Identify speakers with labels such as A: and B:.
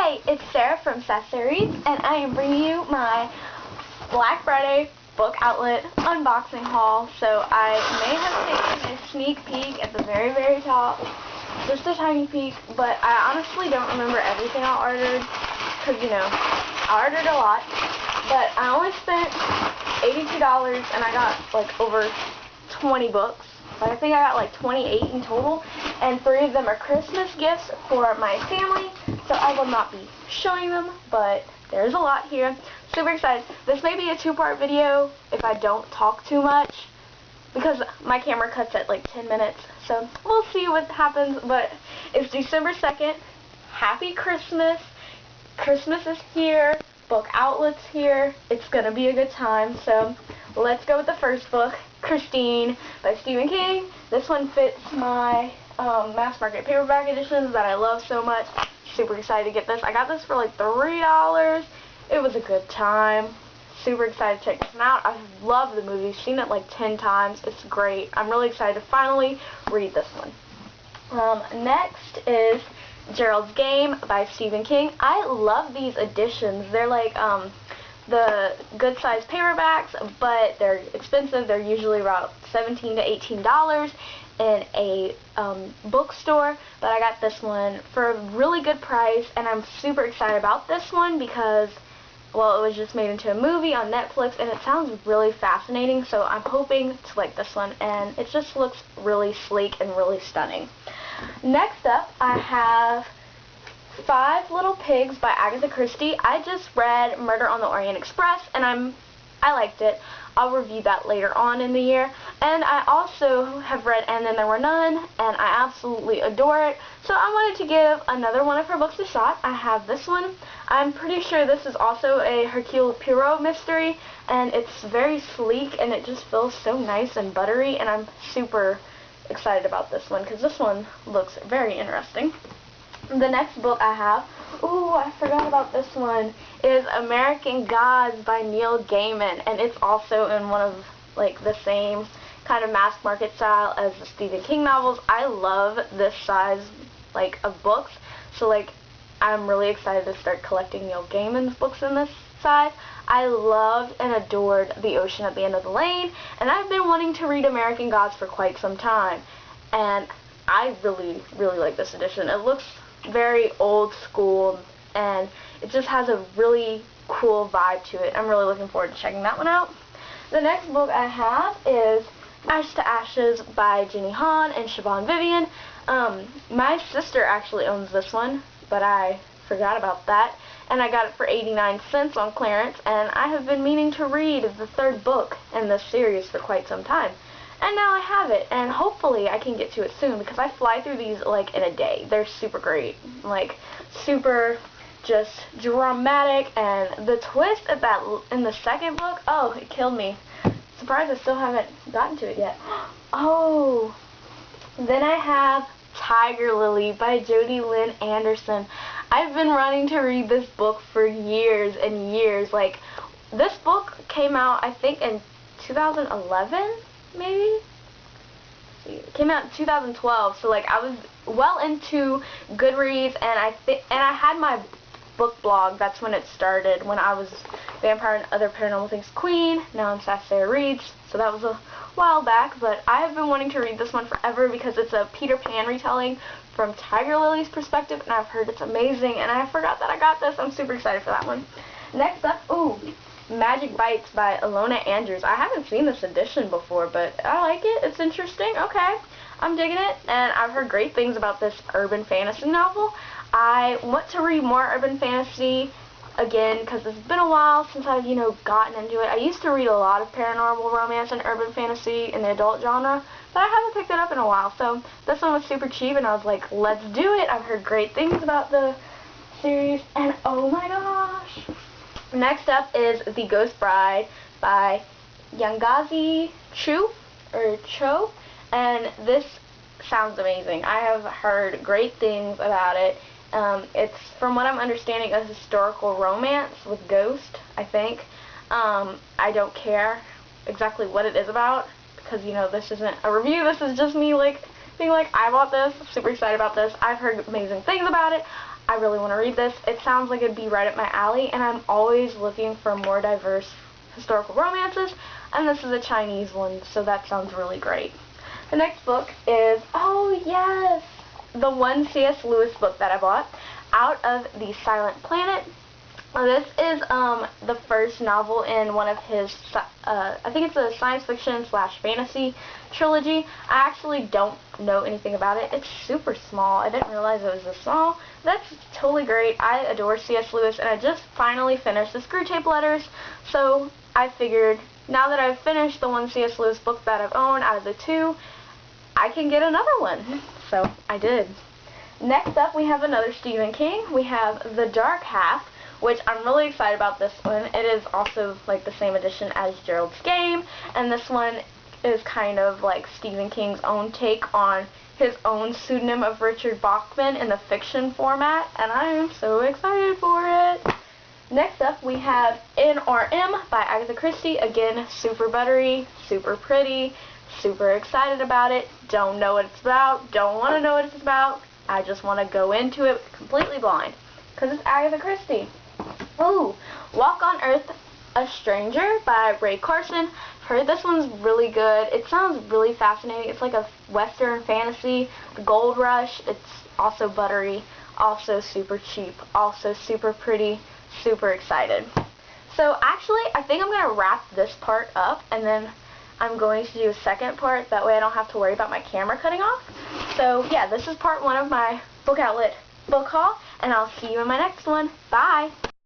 A: Hey, it's Sarah from Sassy Reads, and I am bringing you my Black Friday book outlet unboxing haul. So I may have taken a sneak peek at the very, very top, just a tiny peek, but I honestly don't remember everything I ordered, because, you know, I ordered a lot, but I only spent $82, and I got, like, over 20 books. But I think I got like 28 in total, and 3 of them are Christmas gifts for my family, so I will not be showing them, but there's a lot here. Super excited. This may be a 2-part video if I don't talk too much, because my camera cuts at like 10 minutes, so we'll see what happens. But it's December 2nd. Happy Christmas. Christmas is here. Book outlet's here. It's gonna be a good time, so let's go with the first book, Christine by Stephen King. This one fits my mass market paperback editions that I love so much. Super excited to get this. I got this for like $3. It was a good time. Super excited to check this one out. I love the movie. Seen it like 10 times. It's great. I'm really excited to finally read this one. Next is Gerald's Game by Stephen King. I love these editions. They're like the good size paperbacks, but they're expensive. They're usually about $17 to $18 in a bookstore, but I got this one for a really good price, and I'm super excited about this one because, well, it was just made into a movie on Netflix, and it sounds really fascinating, so I'm hoping to like this one, and it just looks really sleek and really stunning. Next up, I have 5 Little Pigs by Agatha Christie. I just read Murder on the Orient Express, and I liked it. I'll review that later on in the year. And I also have read And Then There Were None, and I absolutely adore it. So I wanted to give another one of her books a shot. I have this one. I'm pretty sure this is also a Hercule Poirot mystery, and it's very sleek, and it just feels so nice and buttery, and I'm super excited about this one because this one looks very interesting. The next book I have, ooh, I forgot about this one, is American Gods by Neil Gaiman, and it's also in one of, like, the same kind of mass market style as the Stephen King novels. I love this size, like, of books, so, like, I'm really excited to start collecting Neil Gaiman's books in this size. I loved and adored The Ocean at the End of the Lane, and I've been wanting to read American Gods for quite some time, and I really, really like this edition. It looks very old school, and it just has a really cool vibe to it. I'm really looking forward to checking that one out. The next book I have is Ash to Ashes by Jenny Han and Siobhan Vivian. My sister actually owns this one, but I forgot about that, and I got it for 89 cents on clearance, and I have been meaning to read the 3rd book in this series for quite some time. And now I have it, and hopefully I can get to it soon, because I fly through these, like, in a day. They're super great. Like, super just dramatic, and the twist at that in the 2nd book, oh, it killed me. Surprised I still haven't gotten to it yet. Oh, then I have Tiger Lily by Jodi Lynn Anderson. I've been wanting to read this book for years and years. Like, this book came out, I think, in 2011? Maybe? It came out in 2012, so like I was well into Goodreads, and I had my book blog. That's when it started, when I was Vampire and Other Paranormal Things Queen. Now I'm Sassy Reads, so that was a while back, but I have been wanting to read this one forever because it's a Peter Pan retelling from Tiger Lily's perspective, and I've heard it's amazing, and I forgot that I got this. I'm super excited for that one. Next up, ooh, Magic Bites by Ilona Andrews. I haven't seen this edition before, but I like it. It's interesting. Okay. I'm digging it, and I've heard great things about this urban fantasy novel. I want to read more urban fantasy again because it's been a while since I've, gotten into it. I used to read a lot of paranormal romance and urban fantasy in the adult genre, but I haven't picked it up in a while. So this one was super cheap, and I was like, let's do it. I've heard great things about the series, and oh my gosh. Next up is The Ghost Bride by Yangazi Cho, and this sounds amazing. I have heard great things about it. It's, from what I'm understanding, a historical romance with ghosts, I think. I don't care exactly what it is about, because, this isn't a review. This is just me, like, being like, I bought this, super excited about this. I've heard amazing things about it. I really want to read this. It sounds like it'd be right up my alley, and I'm always looking for more diverse historical romances, and this is a Chinese one, so that sounds really great. The next book is, oh yes, the one C.S. Lewis book that I bought, Out of the Silent Planet. This is the first novel in one of his, I think it's a science fiction / fantasy trilogy. I actually don't know anything about it. It's super small. I didn't realize it was this small. That's totally great. I adore C.S. Lewis, and I just finally finished the Screwtape Letters, so I figured now that I've finished the one C.S. Lewis book that I've owned out of the two, I can get another one. So I did. Next up, we have another Stephen King. We have The Dark Half, which I'm really excited about this one. It is also like the same edition as Gerald's Game, and this one is kind of like Stephen King's own take on his own pseudonym of Richard Bachman in the fiction format, and I am so excited for it. Next up, we have N.R.M. by Agatha Christie. Again, super buttery, super pretty, super excited about it. Don't know what it's about, don't want to know what it's about. I just want to go into it completely blind, because it's Agatha Christie. Ooh, Walk on Earth, A Stranger by Ray Carson. Heard this one's really good. It sounds really fascinating. It's like a Western fantasy, gold rush. It's also buttery, also super cheap, also super pretty, super excited. So actually, I think I'm going to wrap this part up, and then I'm going to do a second part. That way I don't have to worry about my camera cutting off. So yeah, this is part 1 of my Book Outlet book haul, and I'll see you in my next one. Bye!